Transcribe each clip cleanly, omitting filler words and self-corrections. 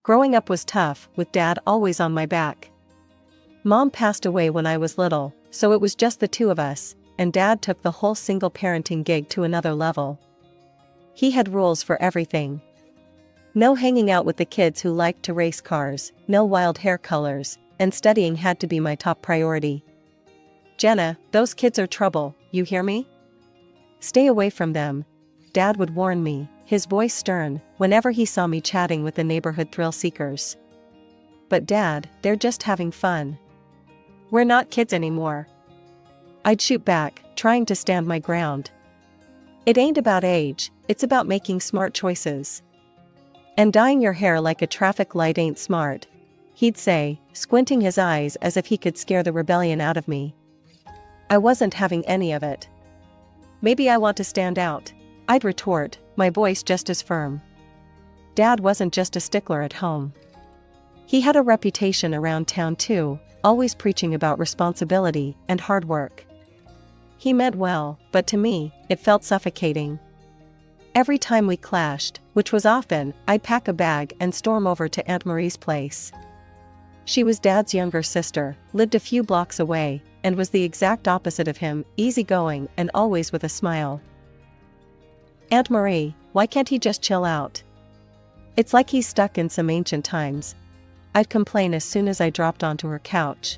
Growing up was tough, with Dad always on my back. Mom passed away when I was little, so it was just the two of us, and Dad took the whole single parenting gig to another level. He had rules for everything. No hanging out with the kids who liked to race cars, no wild hair colors, and studying had to be my top priority. "Jenna, those kids are trouble, you hear me? Stay away from them," Dad would warn me, his voice stern, whenever he saw me chatting with the neighborhood thrill seekers. "But Dad, they're just having fun. We're not kids anymore." I'd shoot back, trying to stand my ground. "It ain't about age, it's about making smart choices. And dyeing your hair like a traffic light ain't smart," he'd say, squinting his eyes as if he could scare the rebellion out of me. I wasn't having any of it. "Maybe I want to stand out," I'd retort, my voice just as firm. Dad wasn't just a stickler at home. He had a reputation around town too, always preaching about responsibility and hard work. He meant well, but to me, it felt suffocating. Every time we clashed, which was often, I'd pack a bag and storm over to Aunt Marie's place. She was Dad's younger sister, lived a few blocks away, and was the exact opposite of him, easygoing and always with a smile. "Aunt Marie, why can't he just chill out? It's like he's stuck in some ancient times," I'd complain as soon as I dropped onto her couch.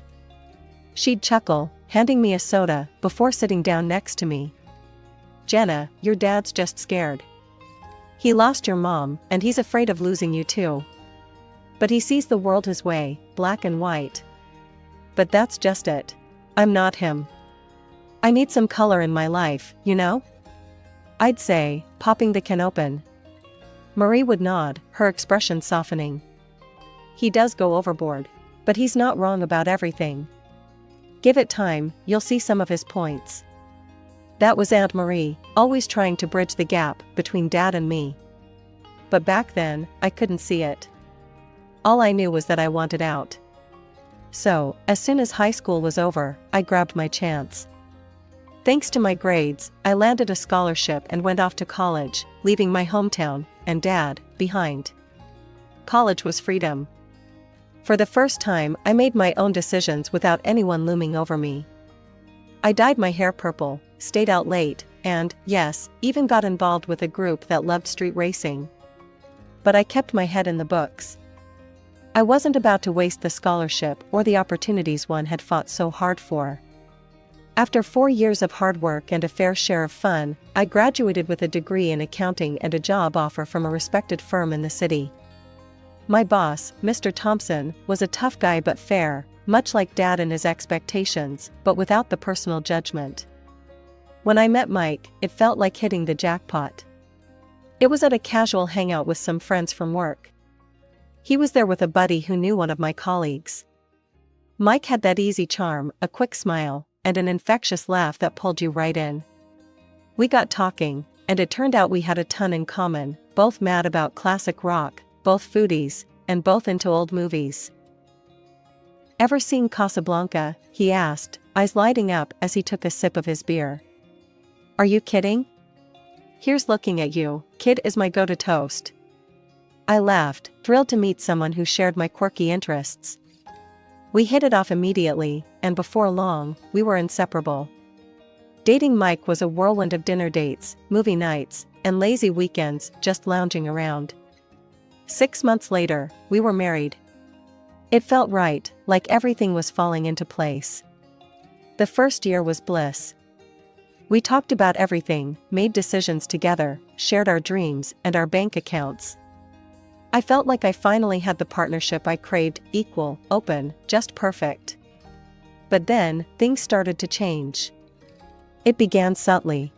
She'd chuckle, handing me a soda, before sitting down next to me. "Jenna, your dad's just scared. He lost your mom, and he's afraid of losing you too. But he sees the world his way, black and white. But that's just it. I'm not him. I need some color in my life, you know?" I'd say, popping the can open. Marie would nod, her expression softening. "He does go overboard. But he's not wrong about everything. Give it time, you'll see some of his points." That was Aunt Marie, always trying to bridge the gap between Dad and me. But back then, I couldn't see it. All I knew was that I wanted out. So, as soon as high school was over, I grabbed my chance. Thanks to my grades, I landed a scholarship and went off to college, leaving my hometown, and Dad, behind. College was freedom. For the first time, I made my own decisions without anyone looming over me. I dyed my hair purple, stayed out late, and, yes, even got involved with a group that loved street racing. But I kept my head in the books. I wasn't about to waste the scholarship or the opportunities one had fought so hard for. After 4 years of hard work and a fair share of fun, I graduated with a degree in accounting and a job offer from a respected firm in the city. My boss, Mr. Thompson, was a tough guy but fair, much like Dad and his expectations, but without the personal judgment. When I met Mike, it felt like hitting the jackpot. It was at a casual hangout with some friends from work. He was there with a buddy who knew one of my colleagues. Mike had that easy charm, a quick smile, and an infectious laugh that pulled you right in. We got talking, and it turned out we had a ton in common, both mad about classic rock, both foodies, and both into old movies. "Ever seen Casablanca?" he asked, eyes lighting up as he took a sip of his beer. "Are you kidding? Here's looking at you, kid," is my go-to toast. I laughed, thrilled to meet someone who shared my quirky interests. We hit it off immediately, and before long, we were inseparable. Dating Mike was a whirlwind of dinner dates, movie nights, and lazy weekends just lounging around. 6 months later, we were married. It felt right, like everything was falling into place. The first year was bliss. We talked about everything, made decisions together, shared our dreams and our bank accounts. I felt like I finally had the partnership I craved, equal, open, just perfect. But then, things started to change. It began subtly.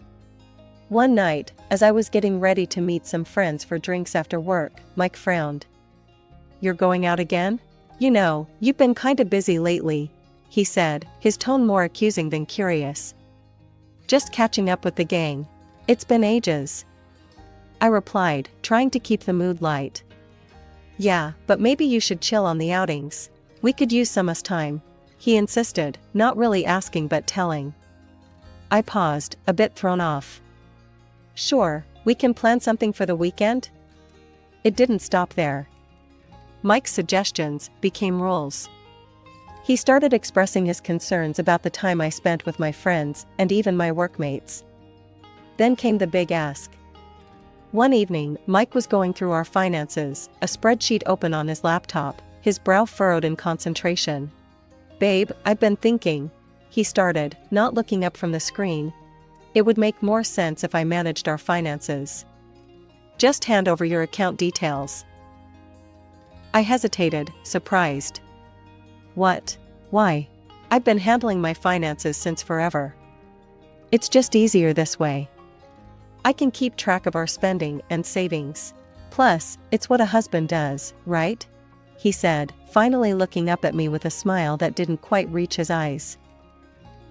One night, as I was getting ready to meet some friends for drinks after work, Mike frowned. "You're going out again? You know, you've been kinda busy lately," he said, his tone more accusing than curious. "Just catching up with the gang. It's been ages." I replied, trying to keep the mood light. "Yeah, but maybe you should chill on the outings. We could use some us time," he insisted, not really asking but telling. I paused, a bit thrown off. "Sure, we can plan something for the weekend?" It didn't stop there. Mike's suggestions became rules. He started expressing his concerns about the time I spent with my friends and even my workmates. Then came the big ask. One evening, Mike was going through our finances, a spreadsheet open on his laptop, his brow furrowed in concentration. "Babe, I've been thinking," he started, not looking up from the screen. "It would make more sense if I managed our finances. Just hand over your account details." I hesitated, surprised. "What? Why? I've been handling my finances since forever. It's just easier this way. I can keep track of our spending and savings. Plus, it's what a husband does, right?" he said, finally looking up at me with a smile that didn't quite reach his eyes.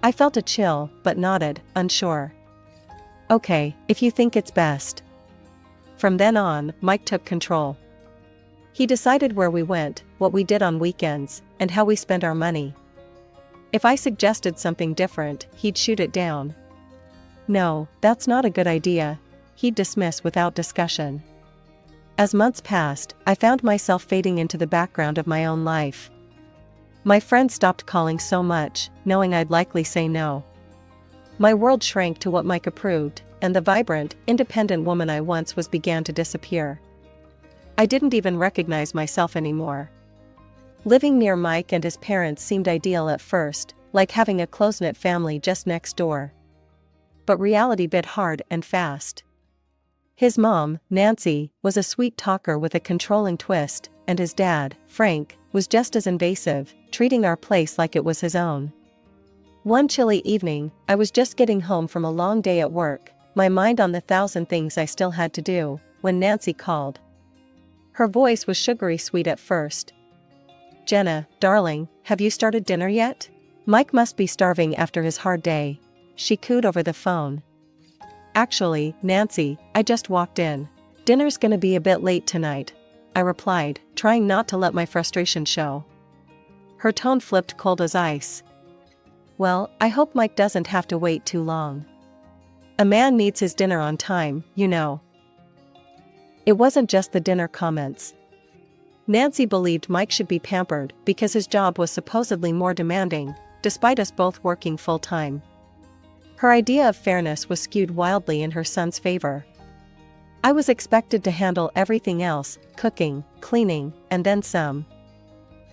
I felt a chill, but nodded, unsure. "Okay, if you think it's best." From then on, Mike took control. He decided where we went, what we did on weekends, and how we spent our money. If I suggested something different, he'd shoot it down. "No, that's not a good idea," he'd dismiss without discussion. As months passed, I found myself fading into the background of my own life. My friends stopped calling so much, knowing I'd likely say no. My world shrank to what Mike approved, and the vibrant, independent woman I once was began to disappear. I didn't even recognize myself anymore. Living near Mike and his parents seemed ideal at first, like having a close-knit family just next door. But reality bit hard and fast. His mom, Nancy, was a sweet talker with a controlling twist, and his dad, Frank, was just as invasive, treating our place like it was his own. One chilly evening, I was just getting home from a long day at work, my mind on the thousand things I still had to do, when Nancy called. Her voice was sugary sweet at first. "Jenna, darling, have you started dinner yet? Mike must be starving after his hard day," she cooed over the phone. "Actually, Nancy, I just walked in. Dinner's gonna be a bit late tonight," I replied, trying not to let my frustration show. Her tone flipped cold as ice. "Well, I hope Mike doesn't have to wait too long. A man needs his dinner on time, you know." It wasn't just the dinner comments. Nancy believed Mike should be pampered because his job was supposedly more demanding, despite us both working full-time. Her idea of fairness was skewed wildly in her son's favor. I was expected to handle everything else, cooking, cleaning, and then some.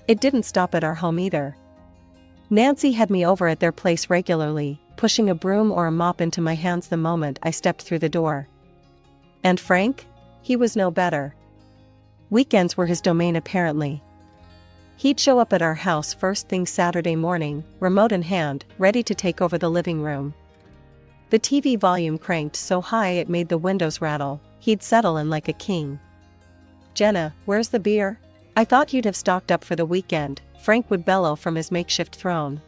It didn't stop at our home either. Nancy had me over at their place regularly, pushing a broom or a mop into my hands the moment I stepped through the door. And Frank? He was no better. Weekends were his domain apparently. He'd show up at our house first thing Saturday morning, remote in hand, ready to take over the living room. The TV volume cranked so high it made the windows rattle. He'd settle in like a king. "Jenna, where's the beer? I thought you'd have stocked up for the weekend," Frank would bellow from his makeshift throne.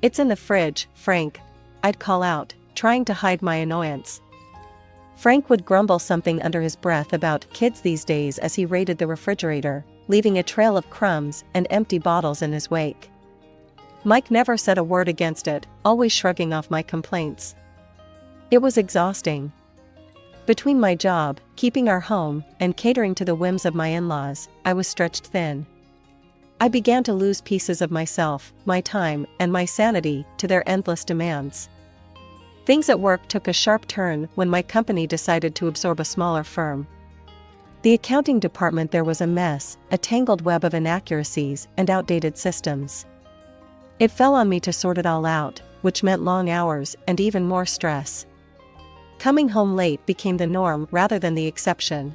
"It's in the fridge, Frank," I'd call out, trying to hide my annoyance. Frank would grumble something under his breath about kids these days as he raided the refrigerator, leaving a trail of crumbs and empty bottles in his wake. Mike never said a word against it, always shrugging off my complaints. It was exhausting. Between my job, keeping our home, and catering to the whims of my in-laws, I was stretched thin. I began to lose pieces of myself, my time, and my sanity to their endless demands. Things at work took a sharp turn when my company decided to absorb a smaller firm. The accounting department there was a mess, a tangled web of inaccuracies and outdated systems. It fell on me to sort it all out, which meant long hours and even more stress. Coming home late became the norm rather than the exception.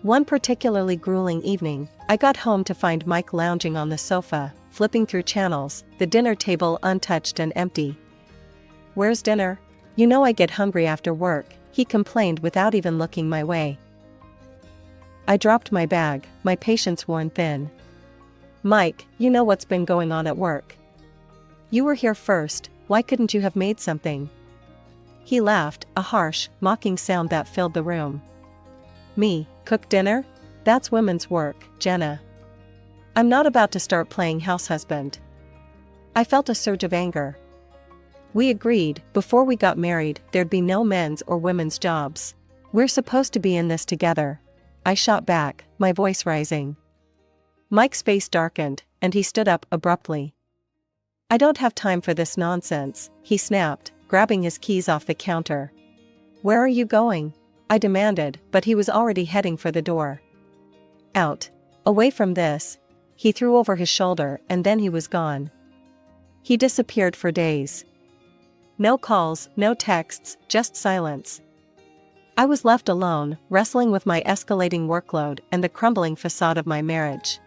One particularly grueling evening, I got home to find Mike lounging on the sofa, flipping through channels, the dinner table untouched and empty. "Where's dinner? You know I get hungry after work," he complained without even looking my way. I dropped my bag, my patience worn thin. "Mike, you know what's been going on at work. You were here first, why couldn't you have made something?" He laughed, a harsh, mocking sound that filled the room. "Me, cook dinner? That's women's work, Jenna. I'm not about to start playing house husband." I felt a surge of anger. We agreed, before we got married, there'd be no men's or women's jobs. "We're supposed to be in this together," I shot back, my voice rising. Mike's face darkened, and he stood up abruptly. "I don't have time for this nonsense," he snapped, grabbing his keys off the counter. "Where are you going?" I demanded, but he was already heading for the door. "Out. Away from this." He threw over his shoulder, and then he was gone. He disappeared for days. No calls, no texts, just silence. I was left alone, wrestling with my escalating workload and the crumbling facade of my marriage.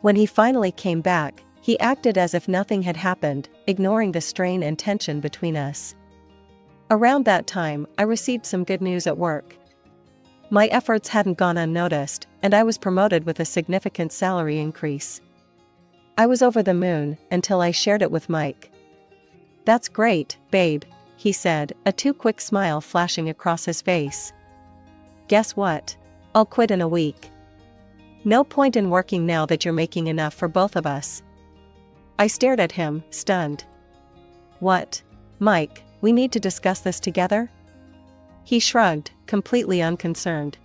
When he finally came back, he acted as if nothing had happened, ignoring the strain and tension between us. Around that time, I received some good news at work. My efforts hadn't gone unnoticed, and I was promoted with a significant salary increase. I was over the moon, until I shared it with Mike. "That's great, babe," he said, a too quick smile flashing across his face. "Guess what? I'll quit in a week. No point in working now that you're making enough for both of us." I stared at him, stunned. "What? Mike, we need to discuss this together?" He shrugged, completely unconcerned.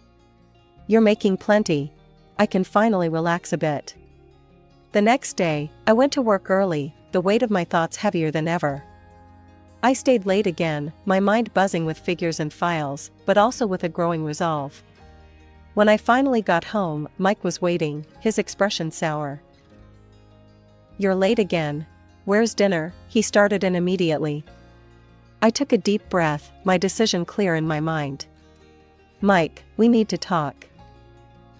"You're making plenty. I can finally relax a bit." The next day, I went to work early, the weight of my thoughts heavier than ever. I stayed late again, my mind buzzing with figures and files, but also with a growing resolve. When I finally got home, Mike was waiting, his expression sour. "You're late again. Where's dinner?" he started in immediately. I took a deep breath, my decision clear in my mind. "Mike, we need to talk.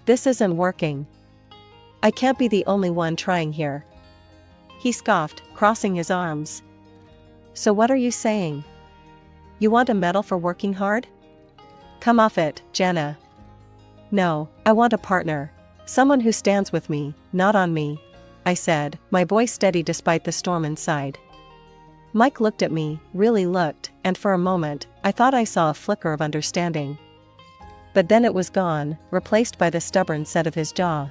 This isn't working. I can't be the only one trying here." He scoffed, crossing his arms. "So what are you saying? You want a medal for working hard? Come off it, Jenna." "No, I want a partner. Someone who stands with me, not on me," I said, my voice steady despite the storm inside. Mike looked at me, really looked, and for a moment, I thought I saw a flicker of understanding. But then it was gone, replaced by the stubborn set of his jaw.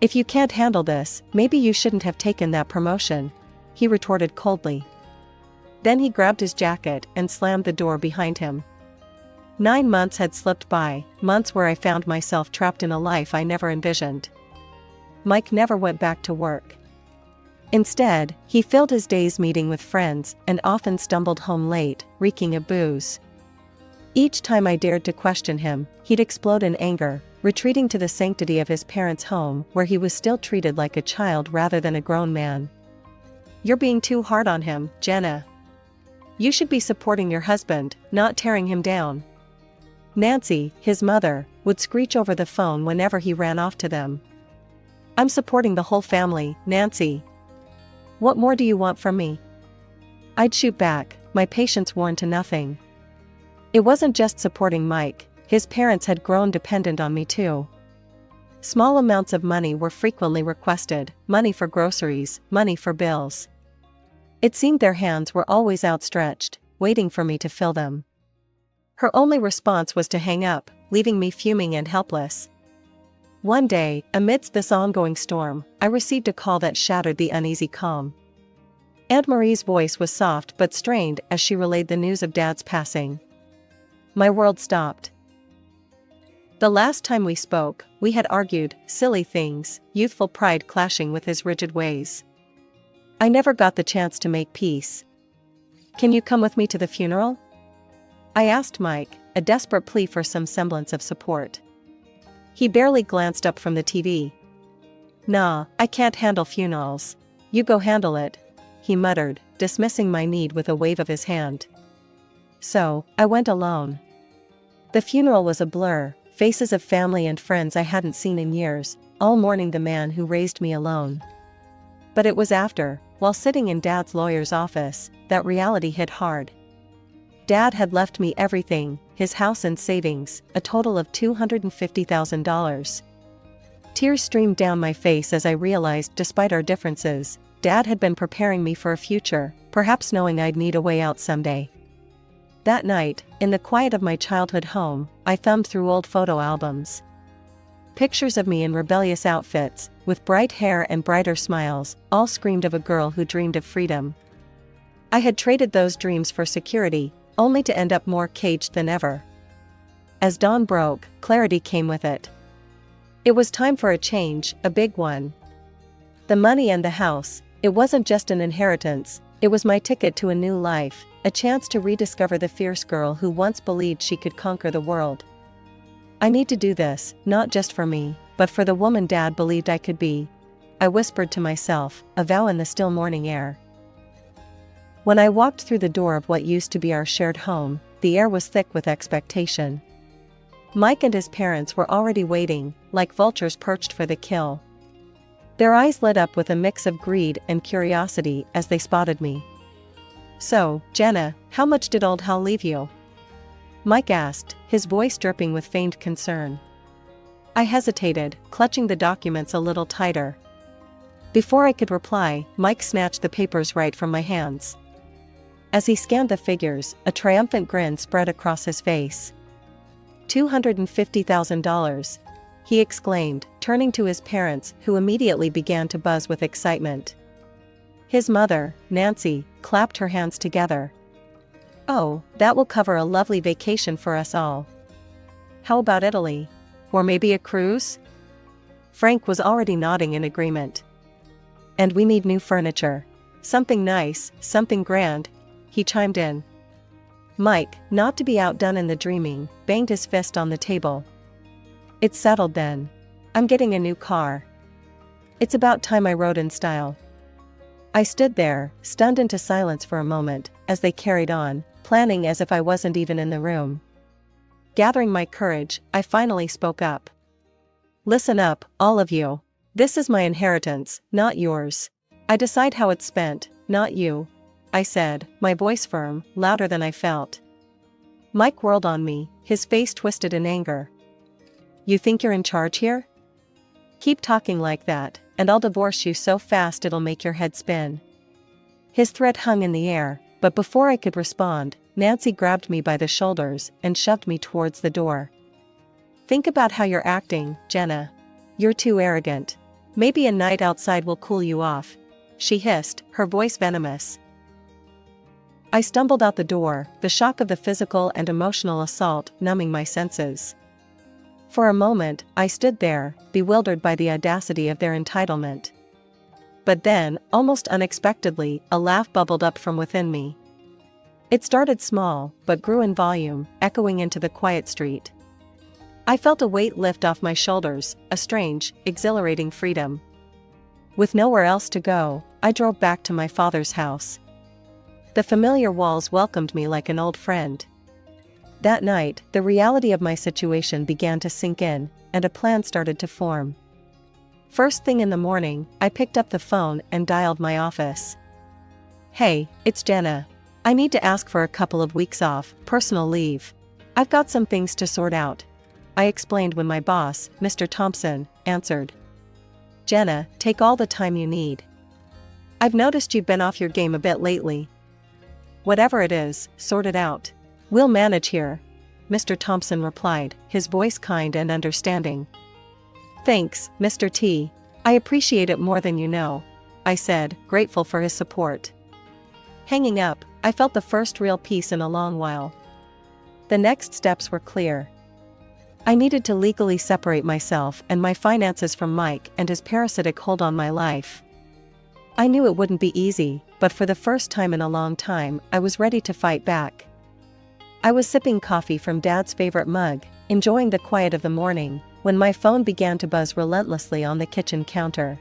"If you can't handle this, maybe you shouldn't have taken that promotion," he retorted coldly. Then he grabbed his jacket and slammed the door behind him. 9 months had slipped by, months where I found myself trapped in a life I never envisioned. Mike never went back to work. Instead, he filled his days meeting with friends and often stumbled home late, reeking of booze. Each time I dared to question him, he'd explode in anger, retreating to the sanctity of his parents' home where he was still treated like a child rather than a grown man. "You're being too hard on him, Jenna. You should be supporting your husband, not tearing him down." Nancy, his mother, would screech over the phone whenever he ran off to them. "I'm supporting the whole family, Nancy. What more do you want from me?" I'd shoot back, my patience worn to nothing. It wasn't just supporting Mike, his parents had grown dependent on me too. Small amounts of money were frequently requested, money for groceries, money for bills. It seemed their hands were always outstretched, waiting for me to fill them. Her only response was to hang up, leaving me fuming and helpless. One day, amidst this ongoing storm, I received a call that shattered the uneasy calm. Aunt Marie's voice was soft but strained as she relayed the news of Dad's passing. My world stopped. The last time we spoke, we had argued, silly things, youthful pride clashing with his rigid ways. I never got the chance to make peace. "Can you come with me to the funeral?" I asked Mike, a desperate plea for some semblance of support. He barely glanced up from the TV. "Nah, I can't handle funerals. You go handle it," he muttered, dismissing my need with a wave of his hand. So, I went alone. The funeral was a blur, faces of family and friends I hadn't seen in years, all mourning the man who raised me alone. But it was after, while sitting in Dad's lawyer's office, that reality hit hard. Dad had left me everything, his house and savings, a total of $250,000. Tears streamed down my face as I realized despite our differences, Dad had been preparing me for a future, perhaps knowing I'd need a way out someday. That night, in the quiet of my childhood home, I thumbed through old photo albums. Pictures of me in rebellious outfits, with bright hair and brighter smiles, all screamed of a girl who dreamed of freedom. I had traded those dreams for security, only to end up more caged than ever. As dawn broke, clarity came with it. It was time for a change, a big one. The money and the house, it wasn't just an inheritance, it was my ticket to a new life, a chance to rediscover the fierce girl who once believed she could conquer the world. I need to do this, not just for me, but for the woman Dad believed I could be, I whispered to myself, a vow in the still morning air. When I walked through the door of what used to be our shared home, the air was thick with expectation. Mike and his parents were already waiting, like vultures perched for the kill. Their eyes lit up with a mix of greed and curiosity as they spotted me. "So, Jenna, how much did old Hal leave you?" Mike asked, his voice dripping with feigned concern. I hesitated, clutching the documents a little tighter. Before I could reply, Mike snatched the papers right from my hands. As he scanned the figures, a triumphant grin spread across his face. $250,000, he exclaimed, turning to his parents, who immediately began to buzz with excitement. His mother, Nancy, clapped her hands together. "Oh, that will cover a lovely vacation for us all. How about Italy? Or maybe a cruise?" Frank was already nodding in agreement. "And we need new furniture. Something nice, something grand," he chimed in. Mike, not to be outdone in the dreaming, banged his fist on the table. "It's settled then. I'm getting a new car. It's about time I rode in style." I stood there, stunned into silence for a moment, as they carried on, planning as if I wasn't even in the room. Gathering my courage, I finally spoke up. "Listen up, all of you. This is my inheritance, not yours. I decide how it's spent, not you," I said, my voice firm, louder than I felt. Mike whirled on me, his face twisted in anger. "You think you're in charge here? Keep talking like that, and I'll divorce you so fast it'll make your head spin." His threat hung in the air, but before I could respond, Nancy grabbed me by the shoulders and shoved me towards the door. "Think about how you're acting, Jenna. You're too arrogant. Maybe a night outside will cool you off," she hissed, her voice venomous. I stumbled out the door, the shock of the physical and emotional assault numbing my senses. For a moment, I stood there, bewildered by the audacity of their entitlement. But then, almost unexpectedly, a laugh bubbled up from within me. It started small, but grew in volume, echoing into the quiet street. I felt a weight lift off my shoulders, a strange, exhilarating freedom. With nowhere else to go, I drove back to my father's house. The familiar walls welcomed me like an old friend. That night, the reality of my situation began to sink in, and a plan started to form. First thing in the morning, I picked up the phone and dialed my office. "Hey, it's Jenna. I need to ask for a couple of weeks off, personal leave. I've got some things to sort out," I explained when my boss, Mr. Thompson, answered. "Jenna, take all the time you need. I've noticed you've been off your game a bit lately. Whatever it is, sort it out. We'll manage here," Mr. Thompson replied, his voice kind and understanding. "Thanks, Mr. T. I appreciate it more than you know," I said, grateful for his support. Hanging up, I felt the first real peace in a long while. The next steps were clear. I needed to legally separate myself and my finances from Mike and his parasitic hold on my life. I knew it wouldn't be easy, but for the first time in a long time, I was ready to fight back. I was sipping coffee from Dad's favorite mug, enjoying the quiet of the morning, when my phone began to buzz relentlessly on the kitchen counter.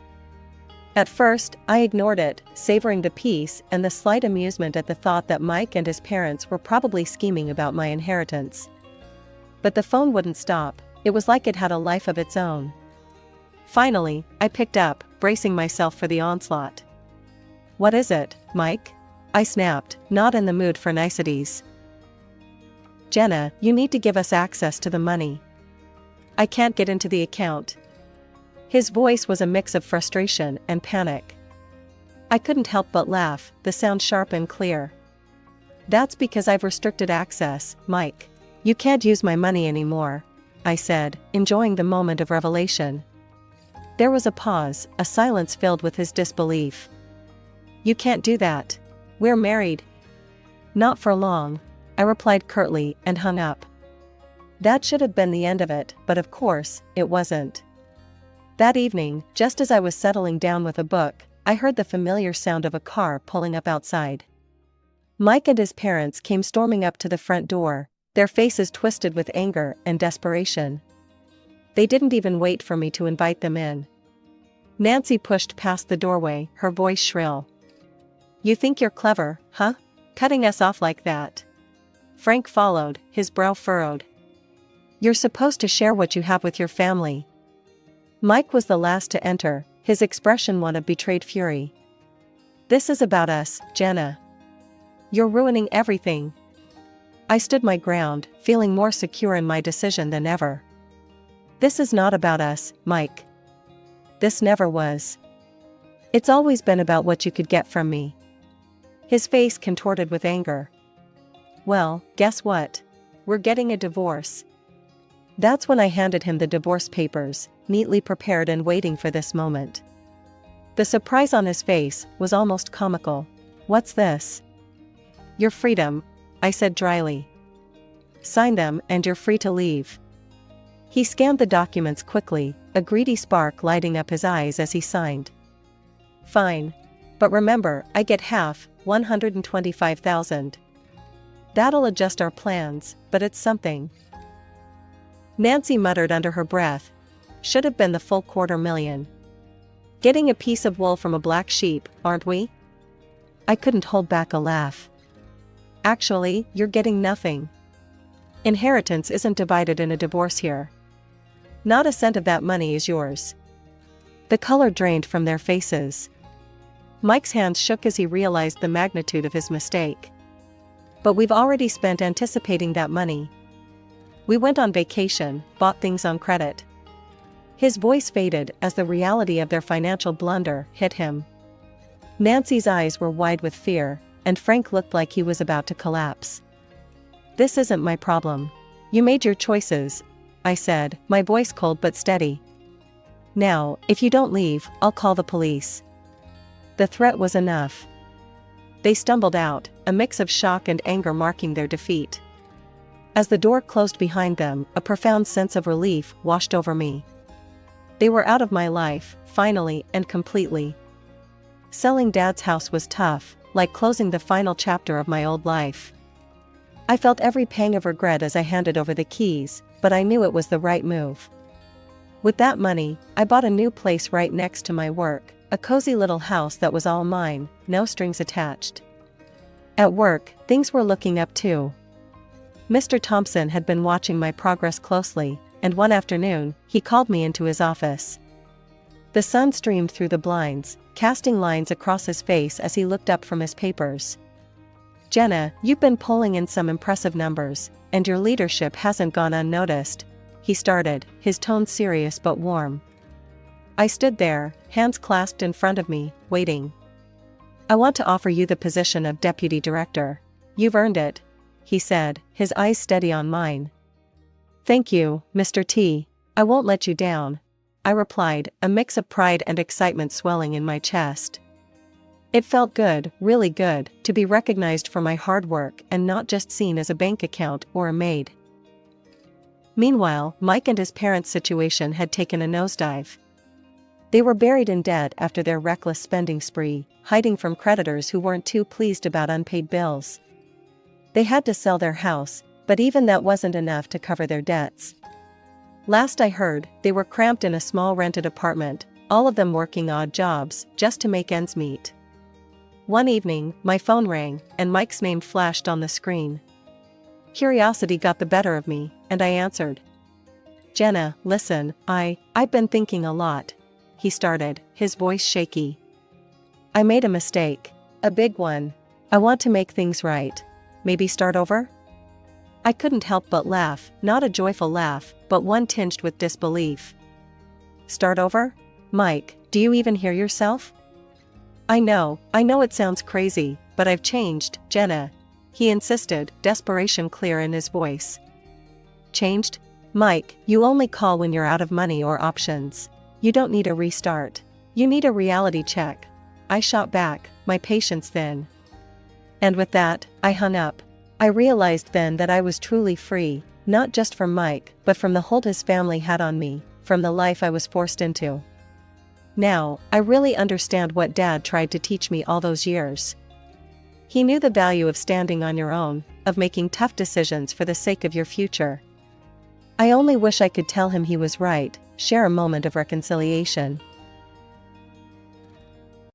At first, I ignored it, savoring the peace and the slight amusement at the thought that Mike and his parents were probably scheming about my inheritance. But the phone wouldn't stop, it was like it had a life of its own. Finally, I picked up, bracing myself for the onslaught. "What is it, Mike?" I snapped, not in the mood for niceties. "Jenna, you need to give us access to the money. I can't get into the account." His voice was a mix of frustration and panic. I couldn't help but laugh, the sound sharp and clear. "That's because I've restricted access, Mike. You can't use my money anymore," I said, enjoying the moment of revelation. There was a pause, a silence filled with his disbelief. "You can't do that. We're married." "Not for long," I replied curtly and hung up. That should have been the end of it, but of course, it wasn't. That evening, just as I was settling down with a book, I heard the familiar sound of a car pulling up outside. Mike and his parents came storming up to the front door, their faces twisted with anger and desperation. They didn't even wait for me to invite them in. Nancy pushed past the doorway, her voice shrill. "You think you're clever, huh? Cutting us off like that?" Frank followed, his brow furrowed. "You're supposed to share what you have with your family." Mike was the last to enter, his expression one of betrayed fury. "This is about us, Jenna. You're ruining everything." I stood my ground, feeling more secure in my decision than ever. "This is not about us, Mike. This never was. It's always been about what you could get from me." His face contorted with anger. "Well, guess what? We're getting a divorce." That's when I handed him the divorce papers, neatly prepared and waiting for this moment. The surprise on his face was almost comical. "What's this?" "Your freedom," I said dryly. "Sign them and you're free to leave." He scanned the documents quickly, a greedy spark lighting up his eyes as he signed. "Fine. But remember, I get half, 125,000. That'll adjust our plans, but it's something." Nancy muttered under her breath. "Should have been the full $250,000. Getting a piece of wool from a black sheep, aren't we?" I couldn't hold back a laugh. "Actually, you're getting nothing. Inheritance isn't divided in a divorce here. Not a cent of that money is yours." The color drained from their faces. Mike's hands shook as he realized the magnitude of his mistake. "But we've already spent anticipating that money. We went on vacation, bought things on credit." His voice faded as the reality of their financial blunder hit him. Nancy's eyes were wide with fear, and Frank looked like he was about to collapse. "This isn't my problem. You made your choices," I said, my voice cold but steady. "Now, if you don't leave, I'll call the police." The threat was enough. They stumbled out, a mix of shock and anger marking their defeat. As the door closed behind them, a profound sense of relief washed over me. They were out of my life, finally and completely. Selling Dad's house was tough, like closing the final chapter of my old life. I felt every pang of regret as I handed over the keys, but I knew it was the right move. With that money, I bought a new place right next to my work, a cozy little house that was all mine, no strings attached. At work, things were looking up too. Mr. Thompson had been watching my progress closely, and one afternoon, he called me into his office. The sun streamed through the blinds, casting lines across his face as he looked up from his papers. "Jenna, you've been pulling in some impressive numbers, and your leadership hasn't gone unnoticed," he started, his tone serious but warm. I stood there, hands clasped in front of me, waiting. "I want to offer you the position of deputy director. You've earned it," he said, his eyes steady on mine. "Thank you, Mr. T. I won't let you down," I replied, a mix of pride and excitement swelling in my chest. It felt good, really good, to be recognized for my hard work and not just seen as a bank account or a maid. Meanwhile, Mike and his parents' situation had taken a nosedive. They were buried in debt after their reckless spending spree, hiding from creditors who weren't too pleased about unpaid bills. They had to sell their house, but even that wasn't enough to cover their debts. Last I heard, they were cramped in a small rented apartment, all of them working odd jobs, just to make ends meet. One evening, my phone rang, and Mike's name flashed on the screen. Curiosity got the better of me, and I answered. "Jenna, listen, I've been thinking a lot," he started, his voice shaky. "I made a mistake. A big one. I want to make things right. Maybe start over?" I couldn't help but laugh, not a joyful laugh, but one tinged with disbelief. "Start over? Mike, do you even hear yourself?" I know it sounds crazy, but I've changed, Jenna," he insisted, desperation clear in his voice. "Changed? Mike, you only call when you're out of money or options. You don't need a restart. You need a reality check," I shot back, my patience thin. And with that, I hung up. I realized then that I was truly free, not just from Mike, but from the hold his family had on me, from the life I was forced into. Now, I really understand what Dad tried to teach me all those years. He knew the value of standing on your own, of making tough decisions for the sake of your future. I only wish I could tell him he was right, share a moment of reconciliation.